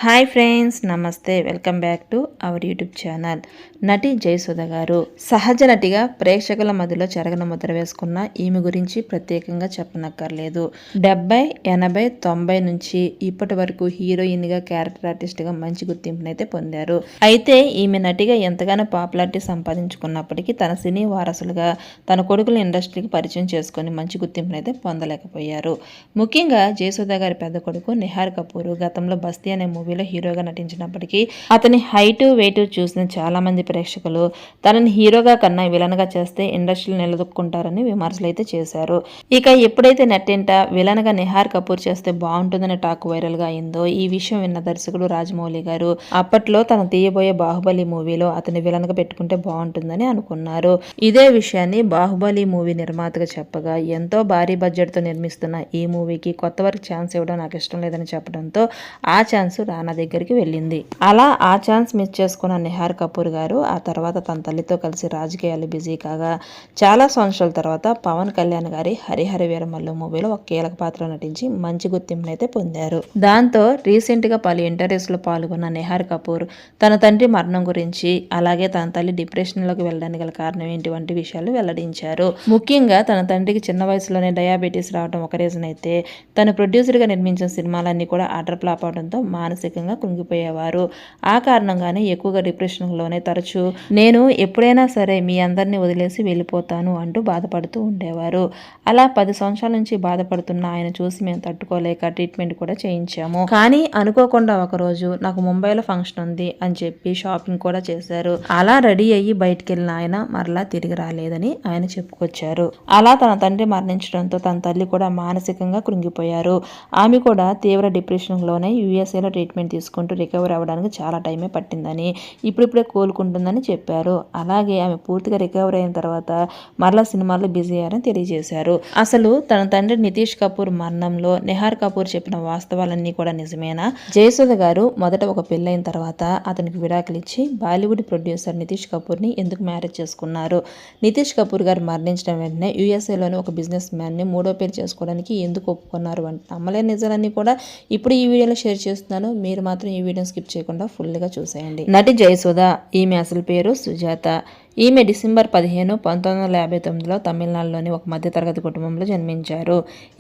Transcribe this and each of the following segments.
Hi friends, నమస్తే. Welcome back to our YouTube channel. నటి జయసుధ గారు సహజ నటిగా ప్రేక్షకుల మధ్యలో చెరగన ముద్ర వేసుకున్న ఈమె గురించి ప్రత్యేకంగా చెప్పనక్కర్లేదు. 70, 80, 90 నుంచి ఇప్పటి వరకు హీరోయిన్గా, క్యారెక్టర్ ఆర్టిస్ట్గా మంచి గుర్తింపునైతే పొందారు. అయితే ఈమె నటిగా ఎంతగానో పాపులారిటీ సంపాదించుకున్నప్పటికీ తన సినీ వారసులుగా తన కొడుకుల ఇండస్ట్రీకి పరిచయం చేసుకొని మంచి గుర్తింపునైతే పొందలేకపోయారు. ముఖ్యంగా జయసుధ గారి పెద్ద కొడుకు నిహార్ కపూర్ గతంలో బస్తీ అనే మూవీలో హీరోగా నటించినప్పటికీ అతని హైటు వెయిట్ చూసిన చాలా మంది ప్రేక్షకులు తనని హీరోగా కన్నా విలన్గా చేస్తే ఇండస్ట్రీలో నిలదొక్కుంటారని విమర్శలు అయితే చేశారు. ఇక ఎప్పుడైతే నెట్టింట విలన్గా నిహార్ కపూర్ చేస్తే బాగుంటుందనే టాక్ వైరల్ గా అయిందో ఈ విషయం విన్న దర్శకుడు రాజమౌళి గారు అప్పట్లో తను తీయబోయే బాహుబలి మూవీలో అతని విలన్గా పెట్టుకుంటే బాగుంటుందని అనుకున్నారు. ఇదే విషయాన్ని బాహుబలి మూవీ నిర్మాతగా చెప్పగా ఎంతో భారీ బడ్జెట్ తో నిర్మిస్తున్న ఈ మూవీకి కొత్త వారికి ఛాన్స్ ఇవ్వడం నాకు ఇష్టం లేదని చెప్పడంతో ఆ ఛాన్స్ రానా దగ్గరికి వెళ్ళింది. అలా ఆ ఛాన్స్ మిస్ చేసుకున్న నిహార్ కపూర్ గారు ఆ తర్వాత తన తల్లితో కలిసి రాజకీయాలు బిజీ కాగా చాలా సంవత్సరాల తర్వాత పవన్ కళ్యాణ్ గారి హరిహర వీరమల్లు మూవీలో ఒక కీలక పాత్ర నటించి మంచి గుర్తింపునైతే పొందారు. దాంతో రీసెంట్ గా పలు ఇంటర్వ్యూస్ లో పాల్గొన్న నిహార్ కపూర్ తన తండ్రి మరణం గురించి, అలాగే తన తల్లి డిప్రెషన్ లోకి వెళ్ళడానికి గల కారణం ఏంటి వంటి విషయాలు వెల్లడించారు. ముఖ్యంగా తన తండ్రికి చిన్న వయసులోనే డయాబెటీస్ రావడం ఒక రీజన్ అయితే, తను ప్రొడ్యూసర్ గా నిర్మించిన సినిమాలన్నీ కూడా అటర్ ఫ్లాప్ అవడంతో మానసికంగా కృంగిపోయేవారు. ఆ కారణంగానే ఎక్కువగా డిప్రెషన్లోనే తరచూ నేను ఎప్పుడైనా సరే మీ అందరినీ వదిలేసి వెళ్ళిపోతాను అంటూ బాధపడుతూ ఉండేవారు. అలా 10 సంవత్సరాల నుంచి బాధపడుతున్న ఆయన చూసి మేము తట్టుకోలేక ట్రీట్మెంట్ కూడా చేయించాము. కానీ అనుకోకుండా ఒకరోజు నాకు ముంబైలో ఫంక్షన్ ఉంది అని చెప్పి షాపింగ్ కూడా చేశారు. అలా రెడీ అయ్యి బయటికి వెళ్ళిన ఆయన మరలా తిరిగి రాలేదని ఆయన చెప్పుకొచ్చారు. అలా తన తండ్రి మరణించడంతో తన తల్లి కూడా మానసికంగా కృంగిపోయారు. ఆమె కూడా తీవ్ర డిప్రెషన్లోనే యూఎస్ఏలో ట్రీట్మెంట్ తీసుకుంటూ రికవర్ అవ్వడానికి చాలా టైమే పట్టిందని, ఇప్పుడిప్పుడే కోలుకుంటుందని చెప్పారు. అలాగే ఆమె పూర్తిగా రికవర్ అయిన తర్వాత మరలా సినిమాల్లో బిజీ అయ్యారని తెలియజేశారు. అసలు తన తండ్రి నితీష్ కపూర్ మరణంలో నిహార్ కపూర్ చెప్పిన వాస్తవాలన్నీ కూడా నిజమేనా? జయసుధ గారు మొదట ఒక పెళ్ళైన తర్వాత అతనికి విడాకులు ఇచ్చి బాలీవుడ్ ప్రొడ్యూసర్ నితీష్ కపూర్ని ఎందుకు మ్యారేజ్ చేసుకున్నారు? నితీష్ కపూర్ గారు మరణించడం వెంటనే యూఎస్ఏలోని ఒక బిజినెస్ మ్యాన్ని మూడో పెళ్లి చేసుకోవడానికి ఎందుకు ఒప్పుకున్నారు అంటే నమ్మలేని నిజాలన్నీ కూడా ఇప్పుడు ఈ వీడియోలో షేర్ చేస్తున్నాను. మీరు మాత్రం ఈ వీడియోని స్కిప్ చేయకుండా ఫుల్గా చూసేయండి. నటి జయసుధ, ఈమె అసలు పేరు సుజాత. ఈమె డిసెంబర్ 15, 1959లో తమిళనాడులోని ఒక మధ్యతరగతి కుటుంబంలో జన్మించారు.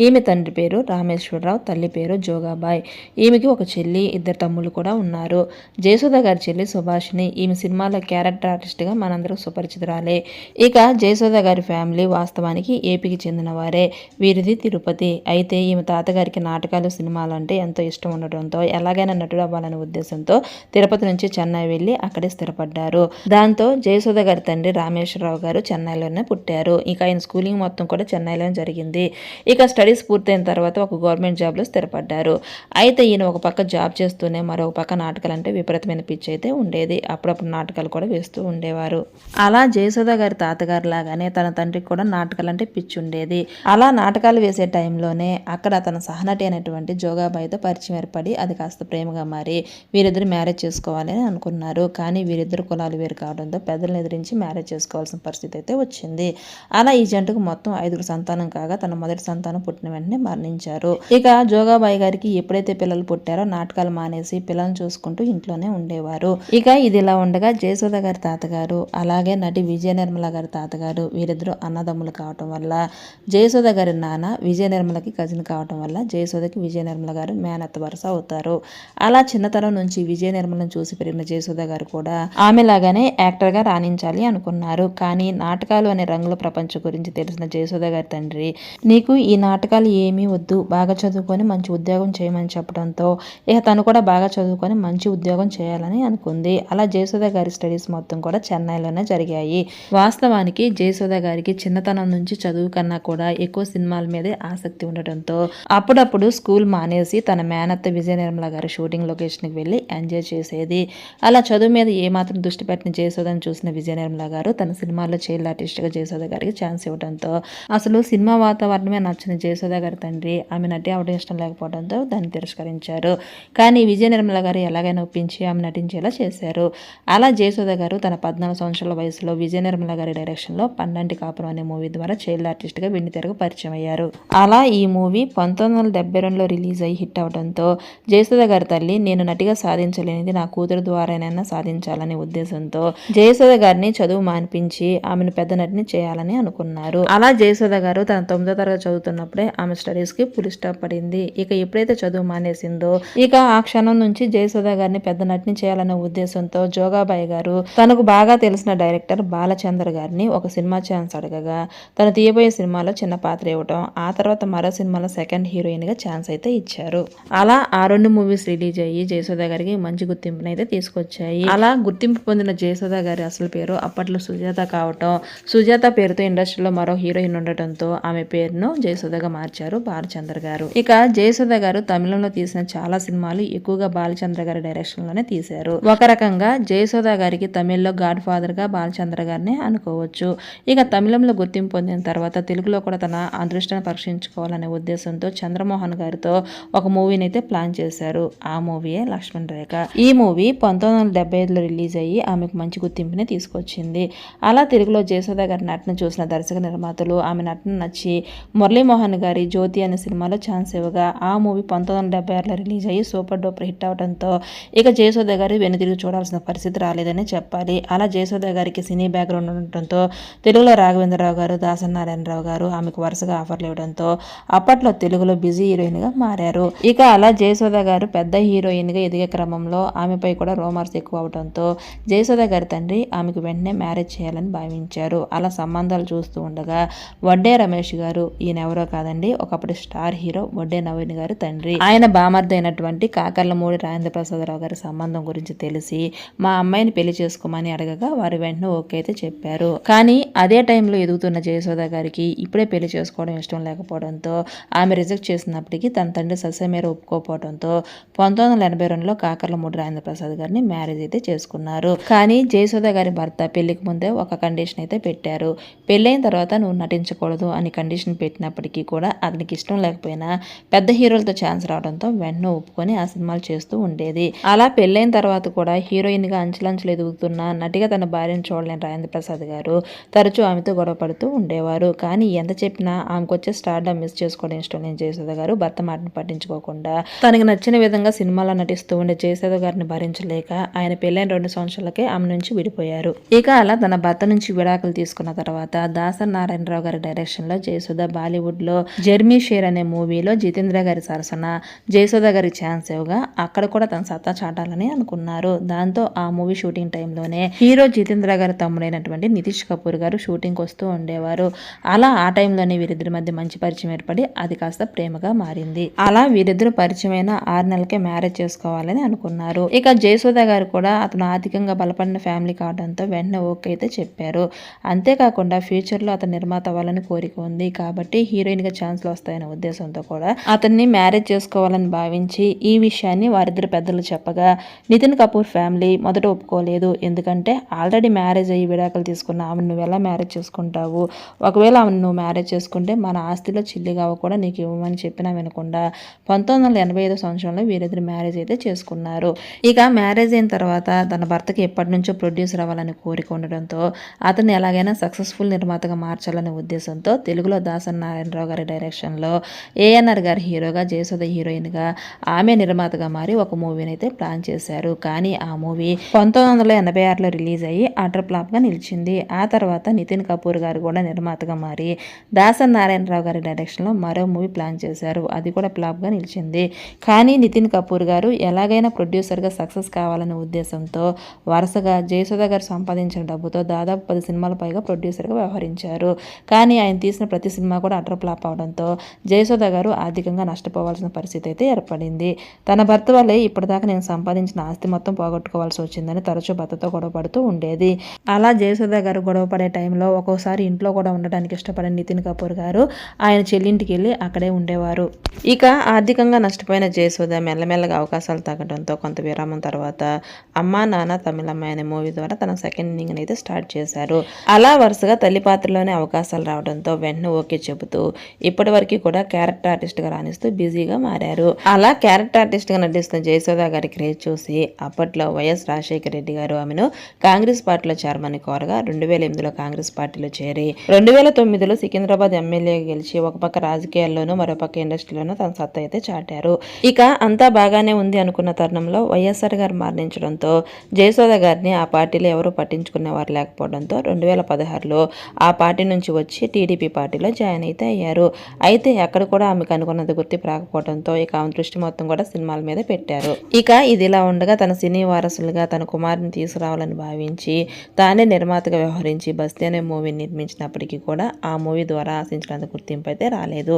ఈమె తండ్రి పేరు రామేశ్వరరావు, తల్లి పేరు జోగాబాయ్. ఈమెకి ఒక చెల్లి, 2 తమ్ముళ్ళు కూడా ఉన్నారు. జయసుధ గారి చెల్లి సుభాషిణి. ఈమె సినిమాలో క్యారెక్టర్ ఆర్టిస్ట్గా మనందరూ సుపరిచితురాలే. ఇక జయసుధ గారి ఫ్యామిలీ వాస్తవానికి ఏపీకి చెందిన వారే. వీరిది తిరుపతి. అయితే ఈమె తాతగారికి నాటకాలు, సినిమాలు అంటే ఎంతో ఇష్టం ఉండటంతో ఎలాగైనా నటుడు అవ్వాలనే ఉద్దేశంతో తిరుపతి నుంచి చెన్నై వెళ్ళి అక్కడే స్థిరపడ్డారు. దాంతో జయసుధ గారి తండ్రి రామేశ్వరరావు గారు చెన్నైలోనే పుట్టారు. ఇక ఆయన స్కూలింగ్ మొత్తం కూడా చెన్నైలోనే జరిగింది. ఇక స్టడీస్ పూర్తయిన తర్వాత ఒక గవర్నమెంట్ జాబ్లో స్థిరపడ్డారు. అయితే ఈయన ఒక పక్క జాబ్ చేస్తూనే మరొక పక్క నాటకాలు అంటే విపరీతమైన పిచ్చి అయితే ఉండేది. అప్పుడప్పుడు నాటకాలు కూడా వేస్తూ ఉండేవారు. అలా జయసుధ గారి తాతగారు లాగానే తన తండ్రికి కూడా నాటకాలు అంటే పిచ్చి ఉండేది. అలా నాటకాలు వేసే టైంలోనే అక్కడ తన సహనటి అనేటువంటి జోగాబాయితో పరిచయం ఏర్పడి అది కాస్త ప్రేమగా మారి వీరిద్దరు మ్యారేజ్ చేసుకోవాలని అనుకున్నారు. కానీ వీరిద్దరు కులాలు వేరు కావడంతో పెద్దలను ఎదిరించి మ్యారేజ్ చేసుకోవాల్సిన పరిస్థితి అయితే వచ్చింది. అలా ఈ జంటకు మొత్తం 5 సంతానం కాగా తన మొదటి సంతానం పుట్టిన వెంటనే మరణించారు. ఇక జోగాబాయి గారికి ఎప్పుడైతే పిల్లలు పుట్టారో నాటకాలు మానేసి పిల్లల్ని చూసుకుంటూ ఇంట్లోనే ఉండేవారు. ఇక ఇది ఇలా ఉండగా జయసుధ గారి తాతగారు, అలాగే నటి విజయ నిర్మల గారి తాతగారు వీరిద్దరూ అన్నదమ్ములు కావటం వల్ల జయసుధ గారి నాన్న విజయ నిర్మలకి కజిన్ కావటం వల్ల జయసుధకి విజయ నిర్మల గారు మేనత్త వరుస అవుతారు. అలా చిన్నతనం నుంచి విజయ నిర్మలను చూసి పెరిగిన జయసుధ గారు కూడా ఆమెలాగానే యాక్టర్గా రాణించాలి అనుకున్నారు. కానీ నాటకాలు అనే రంగుల ప్రపంచం గురించి తెలిసిన జయసుధ గారి తండ్రి నీకు ఈ నాటకాలు ఏమీ వద్దు, బాగా చదువుకొని మంచి ఉద్యోగం చేయమని చెప్పడంతో ఇక తను కూడా బాగా చదువుకొని మంచి ఉద్యోగం చేయాలని అనుకుంది. అలా జయసుధ గారి స్టడీస్ మొత్తం కూడా చెన్నైలోనే జరిగాయి. వాస్తవానికి జయసుధ గారికి చిన్నతనం నుంచి చదువు కన్నా కూడా ఎక్కువ సినిమాల మీదే ఆసక్తి ఉండటంతో అప్పుడప్పుడు స్కూల్ మానేసి తన మేనత్త విజయ నిర్మల గారి షూటింగ్ లొకేషన్కి వెళ్ళి ఎంజాయ్ చేసేది. అలా చదువు మీద ఏమాత్రం దృష్టి పెట్టిన జయసుధను చూసిన విజయ నిర్మల నిర్మల గారు తన సినిమాలో చైల్డ్ ఆర్టిస్ట్గా జయసుధ గారికి ఛాన్స్ ఇవ్వడంతో అసలు సినిమా వాతావరణమే నచ్చని జయసుధ గారి తండ్రి ఆమె నటి అవడం ఇష్టం లేకపోవడంతో దాన్ని తిరస్కరించారు. కానీ విజయ నిర్మల గారు ఎలాగైనా ఒప్పించి ఆమె నటించేలా చేశారు. అలా జయసుధ గారు తన 14 సంవత్సరాల వయసులో విజయ నిర్మల గారి డైరెక్షన్లో పండంటి కాపురం అనే మూవీ ద్వారా చైల్డ్ ఆర్టిస్ట్గా వెండితెరకు పరిచయం అయ్యారు. అలా ఈ మూవీ 1972లో రిలీజ్ అయ్యి హిట్ అవడంతో జయసుధ గారి తల్లి నేను నటిగా సాధించలేనిది నా కూతురు ద్వారానైనా సాధించాలనే ఉద్దేశంతో జయసుధ గారిని చదువు మానిపించి ఆమెను పెద్ద నటిని చేయాలని అనుకున్నారు. అలా జయసుధ గారు తన 9వ తరగతి చదువుతున్నప్పుడే ఆమె స్టడీస్ కి ఫుల్ స్టాప్ పడింది. ఇక ఎప్పుడైతే చదువు మానేసిందో ఇక ఆ క్షణం నుంచి జయసుధ గారిని పెద్ద నటిని చేయాలనే ఉద్దేశంతో జోగాబాయి గారు తనకు బాగా తెలిసిన డైరెక్టర్ బాలచంద్ర గారిని ఒక సినిమా ఛాన్స్ అడగగా తను తీయబోయే సినిమాలో చిన్న పాత్ర ఇవ్వటం, ఆ తర్వాత మరో సినిమాలో సెకండ్ హీరోయిన్ గా ఛాన్స్ అయితే ఇచ్చారు. అలా ఆ 2 మూవీస్ రిలీజ్ అయ్యి జయసుధ గారికి మంచి గుర్తింపునైతే తీసుకొచ్చాయి. అలా గుర్తింపు పొందిన జయసుధ గారి అసలు పేరు అప్పట్లో సుజాత కావటం, సుజాత పేరుతో ఇండస్ట్రీలో మరో హీరోయిన్ ఉండటంతో ఆమె పేరును జయసుధగా మార్చారు బాలచంద్ర గారు. ఇక జయసుధ గారు తమిళంలో తీసిన చాలా సినిమాలు ఎక్కువగా బాలచంద్ర గారి డైరెక్షన్ లోనే తీశారు. ఒక రకంగా జయసుధ గారికి తమిళ్లో గాడ్ ఫాదర్ గా బాలచంద్ర గారిని అనుకోవచ్చు. ఇక తమిళంలో గుర్తింపు పొందిన తర్వాత తెలుగులో కూడా తన అదృష్టాన్ని పరీక్షించుకోవాలనే ఉద్దేశంతో చంద్రమోహన్ గారితో ఒక మూవీని అయితే ప్లాన్ చేశారు. ఆ మూవీయే లక్ష్మణ్ రేఖ. ఈ మూవీ 1975లో రిలీజ్ అయ్యి ఆమెకు మంచి గుర్తింపుని తీసుకొచ్చింది. అలా తెలుగులో జయసుధ గారి నటన చూసిన దర్శక నిర్మాతలు ఆమె నటన నచ్చి మురళీమోహన్ గారి జ్యోతి అనే సినిమాలో ఛాన్స్ ఇవ్వగా ఆ మూవీ 1976లో రిలీజ్ అయ్యి సూపర్ డూపర్ హిట్ అవడంతో ఇక జయసుధ గారు వెనుతిరిగి చూడాల్సిన పరిస్థితి రాలేదని చెప్పాలి. అలా జయసుధ గారికి సినీ బ్యాక్గ్రౌండ్ ఉండటంతో తెలుగులో రాఘవేంద్రరావు గారు, దాసనారాయణరావు గారు ఆమెకు వరుసగా ఆఫర్లు ఇవ్వడంతో అప్పట్లో తెలుగులో బిజీ హీరోయిన్ గా మారారు. ఇక అలా జయసుధ గారు పెద్ద హీరోయిన్ గా ఎదిగే క్రమంలో ఆమెపై కూడా రోమార్స్ ఎక్కువ అవడంతో జయసుధ గారి తండ్రి ఆమెకు వెంటనే మ్యారేజ్ చేయాలని భావించారు. అలా సంబంధాలు చూస్తూ ఉండగా వడ్డే రమేష్ గారు, ఈయన ఎవరో కాదండి, ఒకప్పుడు స్టార్ హీరో వడ్డే నవీన్ గారి తండ్రి, ఆయన బామర్ది అయినటువంటి కాకర్లమూడి రాజేంద్ర ప్రసాదరావు గారి సంబంధం గురించి తెలిసి మా అమ్మాయిని పెళ్లి చేసుకోమని అడగగా వారు వెంటనే ఓకే అయితే చెప్పారు. కానీ అదే టైంలో ఎదుగుతున్న జయసుధ గారికి ఇప్పుడే పెళ్లి చేసుకోవడం ఇష్టం లేకపోవడంతో ఆమె రిజెక్ట్ చేసినప్పటికీ తన తండ్రి సస్యమేర ఒప్పుకోకపోవడంతో 1982లో కాకర్లమూడి రాజేంద్ర ప్రసాద్ గారిని మ్యారేజ్ అయితే చేసుకున్నారు. కానీ జయసుధ గారి భర్త పెళ్లికి ముందే ఒక కండిషన్ అయితే పెట్టారు. పెళ్ళైన తర్వాత నువ్వు నటించకూడదు అని కండిషన్ పెట్టినప్పటికీ కూడా అతనికి ఇష్టం లేకపోయినా పెద్ద హీరోలతో ఛాన్స్ రావడంతో వెంటనే ఒప్పుకొని ఆ సినిమాలు చేస్తూ ఉండేది. అలా పెళ్ళైన తర్వాత కూడా హీరోయిన్ గా అంచెలంచెలు ఎదుగుతున్న నటిగా తన భార్యను చూడలేని రాజేంద్ర ప్రసాద్ గారు తరచూ ఆమెతో గొడవ పడుతూ ఉండేవారు. కానీ ఎంత చెప్పినా ఆమెకు వచ్చే స్టార్డమ్ మిస్ చేసుకోవడం ఇష్టం లేని జయసుధ గారు భర్త మాటను పట్టించుకోకుండా తనకి నచ్చిన విధంగా సినిమాలో నటిస్తూ ఉండే జయసుధ గారిని భరించలేక ఆయన పెళ్ళైన 2 సంవత్సరాలకే ఆమె నుంచి విడిపోయారు. ఇక అలా తన భర్త నుంచి విడాకులు తీసుకున్న తర్వాత దాసరి నారాయణరావు గారి డైరెక్షన్ లో జయసుధ బాలీవుడ్ లో జర్మీ షేర్ అనే మూవీలో జితేంద్ర గారి సరసన జయసుధ గారి ఛాన్స్ ఇవ్వగా అక్కడ కూడా తన సత్తా చాటాలని అనుకున్నారు. దాంతో ఆ మూవీ షూటింగ్ టైంలోనే హీరో జితేంద్ర గారి తమ్ముడైనటువంటి నితీష్ కపూర్ గారు షూటింగ్ వస్తూ ఉండేవారు. అలా ఆ టైంలోనే వీరిద్దరి మధ్య మంచి పరిచయం ఏర్పడి అది కాస్త ప్రేమగా మారింది. అలా వీరిద్దరు పరిచయమైన 6 నెలలకే మ్యారేజ్ చేసుకోవాలని అనుకున్నారు. ఇక జయసుధ గారు కూడా అతను ఆర్థికంగా బలపడిన ఫ్యామిలీ కావడంతో వెంటనే ఓకే అయితే చెప్పారు. అంతేకాకుండా ఫ్యూచర్ లో అతను నిర్మాత అవ్వాలని కోరిక ఉంది కాబట్టి హీరోయిన్ గా ఛాన్స్లు వస్తాయనే ఉద్దేశంతో కూడా అతన్ని మ్యారేజ్ చేసుకోవాలని భావించి ఈ విషయాన్ని వారిద్దరు పెద్దలు చెప్పగా నితిన్ కపూర్ ఫ్యామిలీ మొదట ఒప్పుకోలేదు. ఎందుకంటే ఆల్రెడీ మ్యారేజ్ అయ్యి విడాకులు తీసుకున్న ఆమెను నువ్వు ఎలా మ్యారేజ్ చేసుకుంటావు, ఒకవేళ ఆమెను నువ్వు మ్యారేజ్ చేసుకుంటే మన ఆస్తిలో చిల్లిగా కూడా నీకు ఇవ్వమని చెప్పినా వినకుండా 1985 సంవత్సరంలో వీరిద్దరు మ్యారేజ్ అయితే చేసుకున్నారు. ఇక మ్యారేజ్ అయిన తర్వాత తన భర్తకి ఎప్పటి నుంచో ప్రొడ్యూసర్ అవ్వాలని కోరిక ఉండడంతో అతన్ని ఎలాగైనా సక్సెస్ఫుల్ నిర్మాతగా మార్చాలనే ఉద్దేశంతో తెలుగులో దాసరి నారాయణరావు గారి డైరెక్షన్లో ఏఎన్ఆర్ గారి హీరోగా జయసుధ హీరోయిన్గా ఆమె నిర్మాతగా మారి ఒక మూవీని అయితే ప్లాన్ చేశారు. కానీ ఆ మూవీ 1986లో రిలీజ్ అయ్యి అటర్ ఫ్లాప్గా నిలిచింది. ఆ తర్వాత నితిన్ కపూర్ గారు కూడా నిర్మాతగా మారి దాసరి నారాయణరావు గారి డైరెక్షన్లో మరో మూవీ ప్లాన్ చేశారు. అది కూడా ఫ్లాప్గా నిలిచింది. కానీ నితిన్ కపూర్ గారు ఎలాగైనా ప్రొడ్యూసర్గా సక్సెస్ కావాలనే ఉద్దేశంతో వరుసగా జయసుధ గారు సంపాదించిన డబ్బుతో దాదాపు 10 సినిమాల పైగా ప్రొడ్యూసర్గా వ్యవహరించారు. కానీ ఆయన తీసిన ప్రతి సినిమా కూడా అటర్ ఫ్లాప్ అవడంతో జయసుధ గారు ఆర్థికంగా నష్టపోవాల్సిన పరిస్థితి అయితే ఏర్పడింది. తన భర్త వల్లే ఇప్పటిదాకా నేను సంపాదించిన ఆస్తి మొత్తం పోగొట్టుకోవాల్సి వచ్చిందని తరచూ భర్తతో గొడవ పడుతూ ఉండేది. అలా జయసుధ గారు గొడవ పడే టైంలో ఒక్కోసారి ఇంట్లో కూడా ఉండడానికి ఇష్టపడిన నితిన్ కపూర్ గారు ఆయన చెల్లింటికి వెళ్ళి అక్కడే ఉండేవారు. ఇక ఆర్థికంగా నష్టపోయిన జయసుధ మెల్లమెల్లగా అవకాశాలు తగ్గడంతో కొంత విరామం తర్వాత అమ్మా నాన్న తమిళమ్మాయి అనే మూవీ ద్వారా తన సెకండ్ ట్రైనింగ్ అయితే స్టార్ట్ చేశారు. అలా వరుసగా తల్లి పాత్రలోనే అవకాశాలు రావడంతో వెంటనే ఓకే చెబుతూ ఇప్పటి వరకు కూడా క్యారెక్టర్ ఆర్టిస్ట్ గా రాణిస్తూ బిజీగా మారారు. అలా క్యారెక్టర్ ఆర్టిస్ట్ గా నటిస్తున్న జయసుధ గారి క్రేజ్ చూసి అప్పట్లో వైఎస్ రాజశేఖర రెడ్డి గారు ఆమెను కాంగ్రెస్ పార్టీలో చేరమని కోరగా 2008లో కాంగ్రెస్ పార్టీలో చేరి 2009లో సికింద్రాబాద్ ఎమ్మెల్యే గెలిచి ఒక పక్క రాజకీయాల్లోనూ మరోపక్క ఇండస్ట్రీలోనూ తన సత్తా అయితే చాటారు. ఇక అంతా బాగానే ఉంది అనుకున్న తరుణంలో వైఎస్ఆర్ గారు మరణించడంతో జయసుధ గారిని ఆ పార్టీలో ఎవరూ పట్టించుకునేవారు లేకపోవడంతో 2016లో ఆ పార్టీ నుంచి వచ్చి టీడీపీ పార్టీలో జాయిన్ అయితే అయ్యారు. అయితే అక్కడ కూడా ఆమెకు అనుకున్నది గుర్తింపు రాకపోవడంతో ఇక ఆమె దృష్టి మొత్తం కూడా సినిమాల మీద పెట్టారు. ఇక ఇదిలా ఉండగా తన సినీ వారసులుగా తన కుమారుని తీసుకురావాలని భావించి తానే నిర్మాతగా వ్యవహరించి బస్తీ అనే మూవీని నిర్మించినప్పటికీ కూడా ఆ మూవీ ద్వారా ఆశించినంత గుర్తింపు అయితే రాలేదు.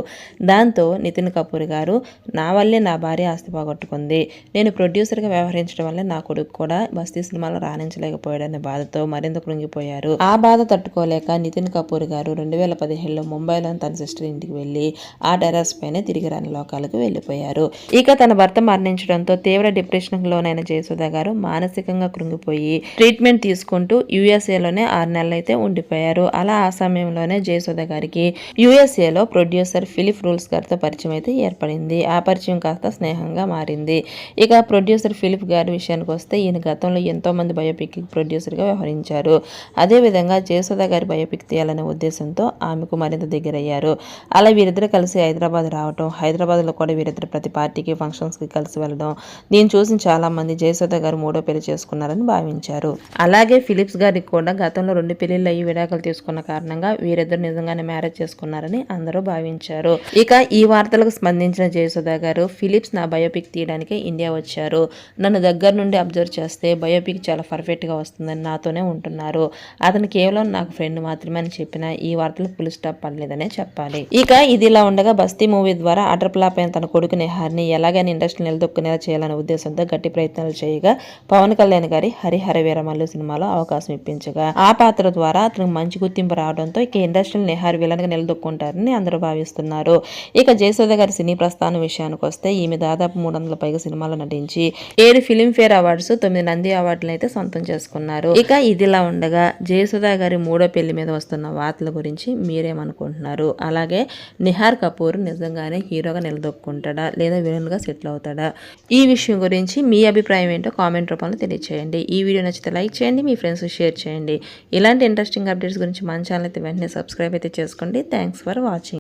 దాంతో నితిన్ కపూర్ గారు నా వల్లే నా భార్య ఆస్తి పోగొట్టుకుంది, నేను ప్రొడ్యూసర్గా వ్యవహరించడం వల్ల నా కొడుకు కూడా బస్తీ సినిమాలో రాణించలేకపోయాడనే బాధతో మరింత కృంగిపోయారు. ఆ బాధ తట్టుకోలేక నితిన్ కపూర్ గారు 2017లో ముంబైలోని తన సిస్టర్ ఇంటికి వెళ్ళి ఆ టెర్రస్ పైనే తిరిగి రాని లోకాలకు వెళ్ళిపోయారు. ఇక తన భర్త మరణించడంతో తీవ్ర డిప్రెషన్కి లోనైన జయసుధ గారు మానసికంగా కృంగిపోయి ట్రీట్మెంట్ తీసుకుంటూ యుఎస్ఏలోనే 6 నెలలు అయితే ఉండిపోయారు. అలా ఆ సమయంలోనే జయసుధ గారికి యుఎస్ఏలో ప్రొడ్యూసర్ ఫిలిప్ రూల్స్ గారితో పరిచయం అయితే ఏర్పడింది. ఆ పరిచయం కాస్త స్నేహంగా మారింది. ఇక ప్రొడ్యూసర్ ఫిలిప్ గారి విషయానికి వస్తే ఈయన గతంలో ఎంతో మంది బయోపిక్ ప్రొడ్యూసర్గా వ్యవహరించారు. అదేవిధంగా జయసుధ గారి బయోపిక్ తీయాలనే ఉద్దేశంతో ఆమెకు మరింత దగ్గరయ్యారు. అలా వీరిద్దరు కలిసి హైదరాబాద్ రావటం, హైదరాబాద్లో కూడా వీరిద్దరు ప్రతి పార్టీకి ఫంక్షన్స్కి కలిసి వెళ్ళడం, దీన్ని చూసి చాలా మంది జయసుధ గారు మూడో పెళ్లి చేసుకున్నారని భావించారు. అలాగే ఫిలిప్స్ గారికి కూడా గతంలో 2 పెళ్లిళ్ళు అయ్యి విడాకులు తీసుకున్న కారణంగా వీరిద్దరు నిజంగానే మ్యారేజ్ చేసుకున్నారని అందరూ భావించారు. ఇక ఈ వార్తలకు స్పందించిన జయసుధ గారు ఫిలిప్స్ నా బయోపిక్ తీయడానికి ఇండియా వచ్చారు, నన్ను దగ్గర నుండి అబ్జర్వ్ చేస్తే బయోపిక్ చాలా పర్ఫెక్ట్గా వస్తుందని నాతోనే ఉంటున్నారు, అతను కేవలం నాకు ఫ్రెండ్ మాత్రమే అని చెప్పిన ఈ వార్తలు ఫుల్ స్టాప్ పడలేదనే చెప్పాలి. ఇక ఇదిలా ఉండగా బస్తీ మూవీ ద్వారా అటర్ ఫ్లాప్ అయిన తన కొడుకు నిహార్ని ఎలాగైనా ఇండస్ట్రీ నిలదొక్కునేలా చేయాలనే ఉద్దేశంతో గట్టి ప్రయత్నాలు చేయగా పవన్ కళ్యాణ్ గారి హరిహర వీరమల్లు సినిమాలో అవకాశం ఇప్పించగా ఆ పాత్ర ద్వారా అతనికి మంచి గుర్తింపు రావడంతో ఇక ఇండస్ట్రీని నిహార్ విలన్ గా నిలదొక్కుంటారని అందరూ భావిస్తున్నారు. ఇక జయసుధ గారి సినీ ప్రస్థానం విషయానికి వస్తే ఈమె దాదాపు 300 పైగా సినిమాలు నటించి 7 ఫిలింఫేర్ అవార్డ్స్, 9 నంది అవార్డులను అయితే సొంతం చేసుకున్నారు. ఇక ఇదిలా ఉండగా జయసుధ గారి మూడో పెళ్లి మీద వస్తున్న వార్తల గురించి మీరేమనుకుంటున్నారు? అలాగే నిహార్ కపూర్ నిజంగానే హీరోగా నిలదొక్కుంటాడా లేదా విలన్ గా సెటిల్ అవుతాడా? ఈ విషయం గురించి మీ అభిప్రాయం ఏంటో కామెంట్ రూపంలో తెలియచేయండి. ఈ వీడియో నచ్చితే లైక్ చేయండి, మీ ఫ్రెండ్స్ షేర్ చేయండి. ఇలాంటి ఇంట్రెస్టింగ్ అప్డేట్స్ గురించి మన ఛానల్ అయితే వెంటనే సబ్స్క్రైబ్ అయితే చేసుకోండి. Thanks for watching.